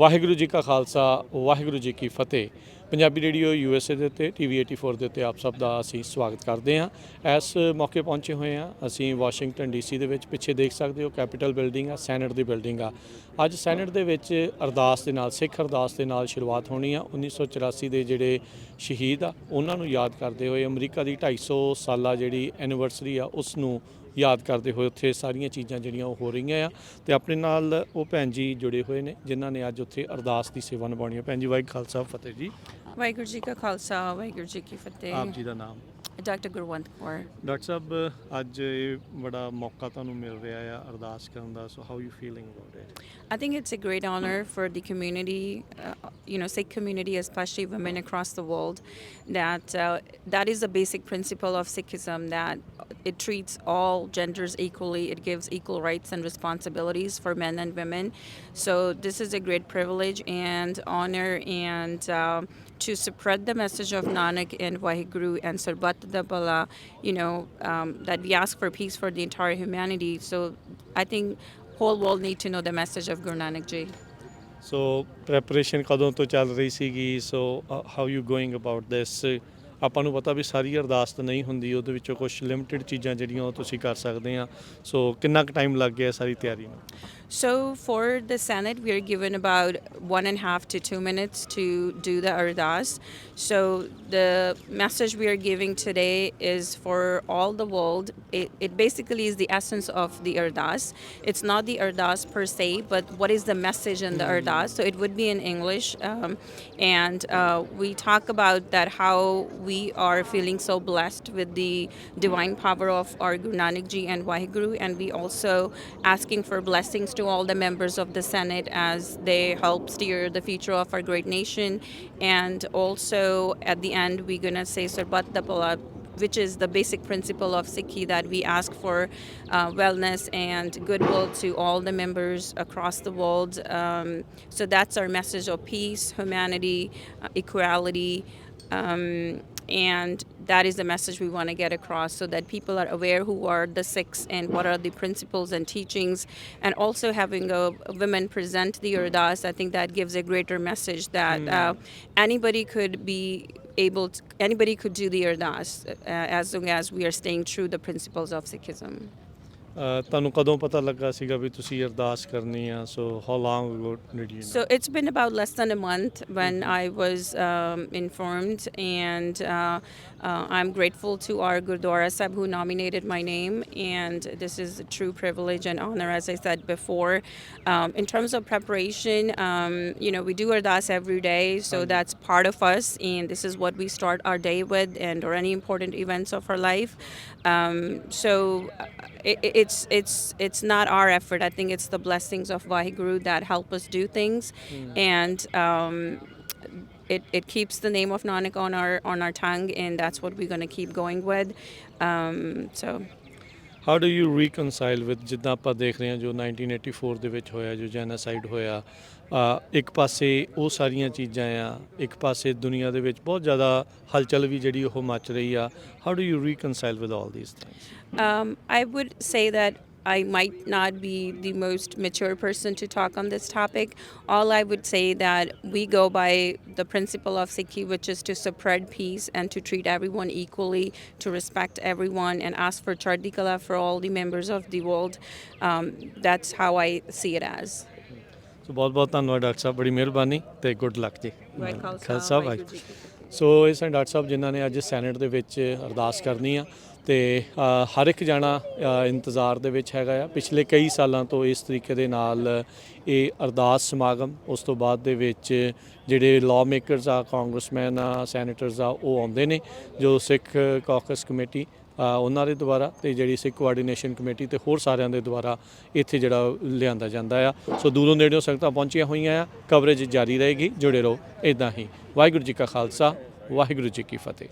वाहिगुरू जी का खालसा वाहिगुरू जी की फतेह। Punjabi radio USA ਦੇ ਉੱਤੇ TV 84 ਦੇ ਉੱਤੇ ਆਪ ਸਭ ਦਾ ਅਸੀਂ ਸਵਾਗਤ ਕਰਦੇ ਹਾਂ। ਇਸ ਮੌਕੇ ਪਹੁੰਚੇ ਹੋਏ ਹਾਂ ਅਸੀਂ ਵਾਸ਼ਿੰਗਟਨ DC ਦੇ ਵਿੱਚ। ਪਿੱਛੇ ਦੇਖ ਸਕਦੇ ਹੋ ਕੈਪੀਟਲ ਬਿਲਡਿੰਗ ਆ, ਸੈਨੇਟ ਦੀ ਬਿਲਡਿੰਗ ਆ। ਅੱਜ ਸੈਨੇਟ ਦੇ ਵਿੱਚ ਅਰਦਾਸ ਦੇ ਨਾਲ, ਸਿੱਖ ਅਰਦਾਸ ਦੇ ਨਾਲ ਸ਼ੁਰੂਆਤ ਹੋਣੀ ਆ। 1984 ਦੇ ਜਿਹੜੇ ਸ਼ਹੀਦ ਆ ਉਹਨਾਂ ਨੂੰ ਯਾਦ ਕਰਦੇ ਹੋਏ ਅਮਰੀਕਾ ਦੀ 250 ਸਾਲਾ ਜਿਹੜੀ ਐਨੀਵਰਸਰੀ ਆ ਉਸ ਨੂੰ याद करते हुए उत्थे सारियां चीज़ां जिहड़ियां हो रही हैं तो अपने नाल वो भैन जी जुड़े हुए हैं जिन्होंने अज उत्थे अरदास की सेवा निभानी है। भैन जी वाहिगुरू खालसा फतेह जी। वाहिगुरू जी का खालसा वाहिगुरू जी की फतेह। आप जी का नाम? डॉक्टर गुरवंत कौर। डॉक्टर साहब अज बड़ा मौका तुहानूं मिल रहा है अरदास करन दा, so how you feeling about it? I think it's a great honor for the community, Sikh community, especially women across the world, that is the basic principle of Sikhism, that it treats all genders equally. It gives equal rights and responsibilities for men and women. So this is a great privilege and honor, and to spread the message of Nanak and Vaheguru and Sarbat da Bala, that we ask for peace for the entire humanity. So I think whole world need to know the message of Guru Nanak Ji. So preparation ਕਦੋਂ ਤੋਂ ਚੱਲ ਰਹੀ ਸੀਗੀ? So how you going about this? ਆਪਾਂ ਨੂੰ ਪਤਾ ਵੀ ਸਾਰੀ ਅਰਦਾਸ ਤਾਂ ਨਹੀਂ ਹੁੰਦੀ, ਉਹਦੇ ਵਿੱਚੋਂ ਕੁਝ ਲਿਮਿਟਿਡ ਚੀਜ਼ਾਂ ਜਿਹੜੀਆਂ ਉਹ ਤੁਸੀਂ ਕਰ ਸਕਦੇ ਆ। ਸੋ ਕਿੰਨਾ ਕੁ ਟਾਈਮ ਲੱਗ ਗਿਆ ਸਾਰੀ ਤਿਆਰੀ ਨੂੰ? So for the Senate, we are given about 1.5 to 2 minutes to do the ardas. So the message we are giving today is for all the world. It basically is the essence of the ardas. It's not the ardas per se, but what is the message in the ardas. So it would be in English, and we talk about that how we are feeling so blessed with the divine power of our Guru Nanak Ji and Vaheguru, and we also asking for blessings to all the members of the Senate as they help steer the future of our great nation. And also at the end we're gonna say Sarbat da Bala, which is the basic principle of Sikhi, that we ask for wellness and goodwill to all the members across the world. So that's our message of peace, humanity, equality, and that is the message we want to get across, so that people are aware who are the Sikhs and what are the principles and teachings. And also having a women present the ardas, I think that gives a greater message that anybody could do the ardas as long as we are staying true to the principles of Sikhism. ਤੁਹਾਨੂੰ ਕਦੋਂ ਪਤਾ ਲੱਗਾ ਸੀਗਾ ਵੀ ਤੁਸੀਂ ਅਰਦਾਸ ਕਰਨੀ ਆ? So how long ago did you? So it's been about less than a month when I was informed, and I'm grateful to our Gurdwara Sahib who nominated my name, and this is a true privilege and honor, as I said before. In terms of preparation, we do ardas every day, so that's part of us, and this is what we start our day with, or any important events of our life. So it's not our effort. I think it's the blessings of Vaheguru that help us do things, and it keeps the name of Nanak on our tongue, and that's what we're going to keep going with. So how do you reconcile with ਜਿੱਦਾਂ ਆਪਾਂ ਦੇਖ ਰਹੇ ਹਾਂ ਜੋ 1984 ਦੇ ਵਿੱਚ ਹੋਇਆ, ਜੋ ਜੈਨੋਸਾਈਡ ਹੋਇਆ, ਇੱਕ ਪਾਸੇ ਉਹ ਸਾਰੀਆਂ ਚੀਜ਼ਾਂ ਆ, ਇੱਕ ਪਾਸੇ ਦੁਨੀਆ ਦੇ ਵਿੱਚ ਬਹੁਤ ਜ਼ਿਆਦਾ ਹਲਚਲ ਵੀ ਜਿਹੜੀ ਉਹ ਮਚ ਰਹੀ ਆ। how do you reconcile with all these things? I would say that I might not be the most mature person to talk on this topic. All I would say that we go by the principle of Sikhi, which is to spread peace and to treat everyone equally, to respect everyone and ask for Chardi Kala for all the members of the world. That's how I see it as. ਸੋ ਬਹੁਤ ਬਹੁਤ ਧੰਨਵਾਦ doctor ਸਾਹਿਬ, ਬੜੀ ਮਿਹਰਬਾਨੀ ਤੇ good luck ਜੀ। ਖਾਲਸਾ ਵਾਹਿਗੁਰੂ ਜੀ। ਸੋ ਇਹ ਸਨ doctor ਸਾਹਿਬ ਜਿਨ੍ਹਾਂ ਨੇ ਅੱਜ ਸੈਨੇਟ ਦੇ ਵਿੱਚ ਅਰਦਾਸ ਕਰਨੀ ਆ, ਤੇ ਹਰ ਇੱਕ ਜਾਣਾ ਇੰਤਜ਼ਾਰ ਦੇ ਵਿੱਚ ਹੈਗਾ ਆ। ਪਿਛਲੇ ਕਈ ਸਾਲਾਂ ਤੋਂ ਇਸ ਤਰੀਕੇ ਦੇ ਨਾਲ ਇਹ ਅਰਦਾਸ ਸਮਾਗਮ, ਉਸ ਤੋਂ ਬਾਅਦ ਦੇ ਵਿੱਚ ਜਿਹੜੇ ਲਾਅ ਮੇਕਰਸ ਆ, ਕਾਂਗਰਸਮੈਨ ਆ, ਸੈਨੇਟਰਸ ਆ, ਉਹ ਆਉਂਦੇ ਨੇ ਜੋ ਸਿੱਖ ਕਾਕਸ ਕਮੇਟੀ ਉਹਨਾਂ ਦੇ ਦੁਆਰਾ, ਤੇ ਜਿਹੜੀ ਸਿੱਖ ਕੋਆਰਡੀਨੇਸ਼ਨ ਕਮੇਟੀ ਤੇ ਹੋਰ ਸਾਰਿਆਂ ਦੇ ਦੁਆਰਾ ਇੱਥੇ ਜਿਹੜਾ ਲਿਆਂਦਾ ਜਾਂਦਾ ਆ। ਸੋ ਦੂਰੋਂ ਨੇੜਿਓਂ ਸੰਗਤਾਂ ਪਹੁੰਚੀਆਂ ਹੋਈਆਂ ਆ। ਕਵਰੇਜ ਜਾਰੀ ਰਹੇਗੀ, ਜੁੜੇ ਰਹੋ ਇੱਦਾਂ ਹੀ। ਵਾਹਿਗੁਰੂ ਜੀ ਕਾ ਖਾਲਸਾ ਵਾਹਿਗੁਰੂ ਜੀ ਕੀ ਫਤਿਹ।